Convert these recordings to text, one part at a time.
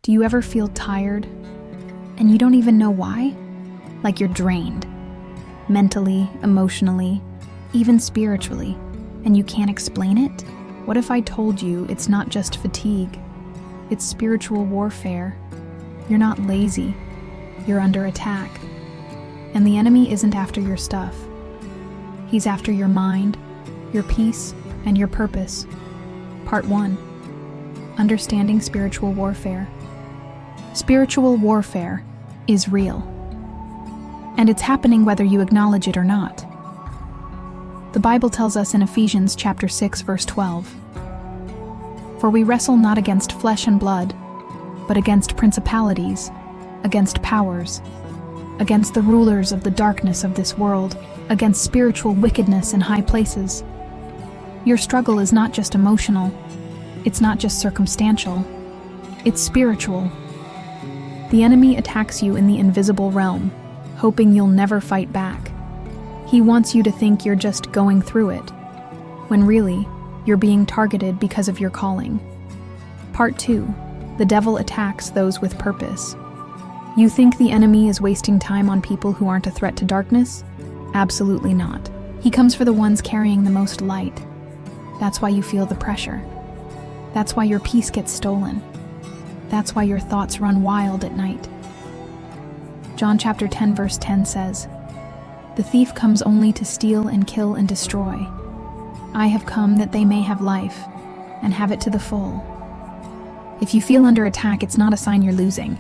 Do you ever feel tired and you don't even know why? Like you're drained, mentally, emotionally, even spiritually, and you can't explain it? What if I told you it's not just fatigue? It's spiritual warfare. You're not lazy. You're under attack. And the enemy isn't after your stuff. He's after your mind, your peace, and your purpose. Part 1. Understanding spiritual warfare. Spiritual warfare is real. And it's happening whether you acknowledge it or not. The Bible tells us in Ephesians chapter 6, verse 12, "For we wrestle not against flesh and blood, but against principalities, against powers, against the rulers of the darkness of this world, against spiritual wickedness in high places." Your struggle is not just emotional, it's not just circumstantial, it's spiritual. The enemy attacks you in the invisible realm, hoping you'll never fight back. He wants you to think you're just going through it, when really, you're being targeted because of your calling. Part 2. The devil attacks those with purpose. You think the enemy is wasting time on people who aren't a threat to darkness? Absolutely not. He comes for the ones carrying the most light. That's why you feel the pressure. That's why your peace gets stolen. That's why your thoughts run wild at night. John chapter 10 verse 10 says, "The thief comes only to steal and kill and destroy. I have come that they may have life, and have it to the full." If you feel under attack, it's not a sign you're losing.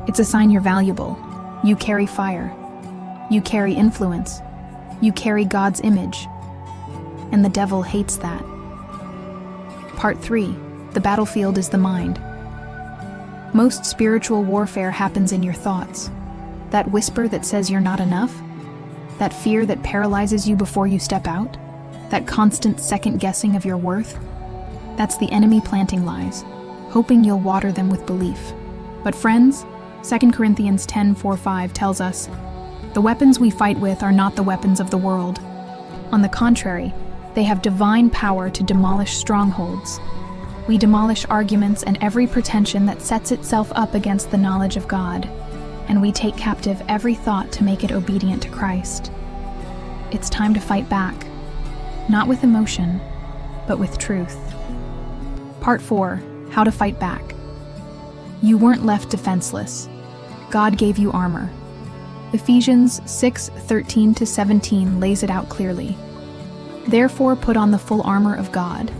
It's a sign you're valuable. You carry fire. You carry influence. You carry God's image. And the devil hates that. Part 3. The battlefield is the mind. Most spiritual warfare happens in your thoughts. That whisper that says you're not enough? That fear that paralyzes you before you step out? That constant second guessing of your worth? That's the enemy planting lies, hoping you'll water them with belief. But friends, 2 Corinthians 10:4-5 tells us, "The weapons we fight with are not the weapons of the world. On the contrary, they have divine power to demolish strongholds. We demolish arguments and every pretension that sets itself up against the knowledge of God, and we take captive every thought to make it obedient to Christ." It's time to fight back, not with emotion, but with truth. Part 4. How to fight back. You weren't left defenseless. God gave you armor. Ephesians 6:13-17 lays it out clearly. "Therefore put on the full armor of God.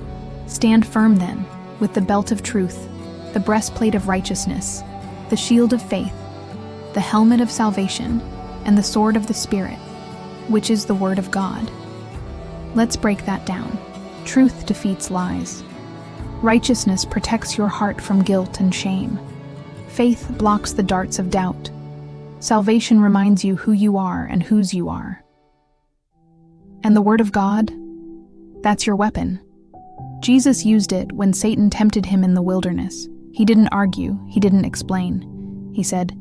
Stand firm then, with the belt of truth, the breastplate of righteousness, the shield of faith, the helmet of salvation, and the sword of the Spirit, which is the word of God." Let's break that down. Truth defeats lies. Righteousness protects your heart from guilt and shame. Faith blocks the darts of doubt. Salvation reminds you who you are and whose you are. And the word of God? That's your weapon. Jesus used it when Satan tempted him in the wilderness. He didn't argue, he didn't explain. He said,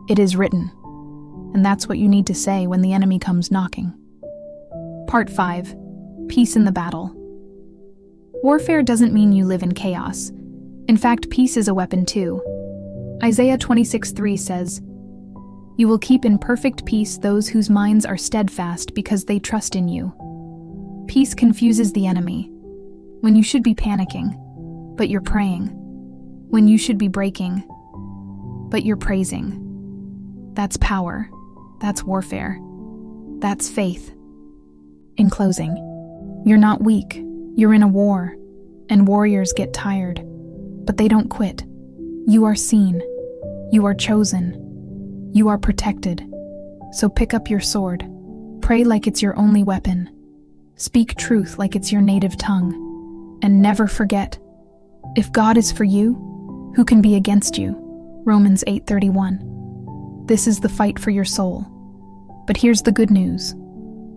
"It is written." And that's what you need to say when the enemy comes knocking. Part 5. Peace in the battle. Warfare doesn't mean you live in chaos. In fact, peace is a weapon too. Isaiah 26:3 says, "You will keep in perfect peace those whose minds are steadfast because they trust in you." Peace confuses the enemy. When you should be panicking, but you're praying. When you should be breaking, but you're praising. That's power. That's warfare. That's faith. In closing, you're not weak. You're in a war, and warriors get tired, but they don't quit. You are seen. You are chosen. You are protected. So pick up your sword. Pray like it's your only weapon. Speak truth like it's your native tongue. And never forget, if God is for you, who can be against you? Romans 8:31. This is the fight for your soul. But here's the good news.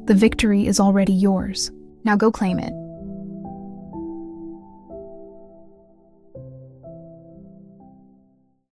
The victory is already yours. Now go claim it.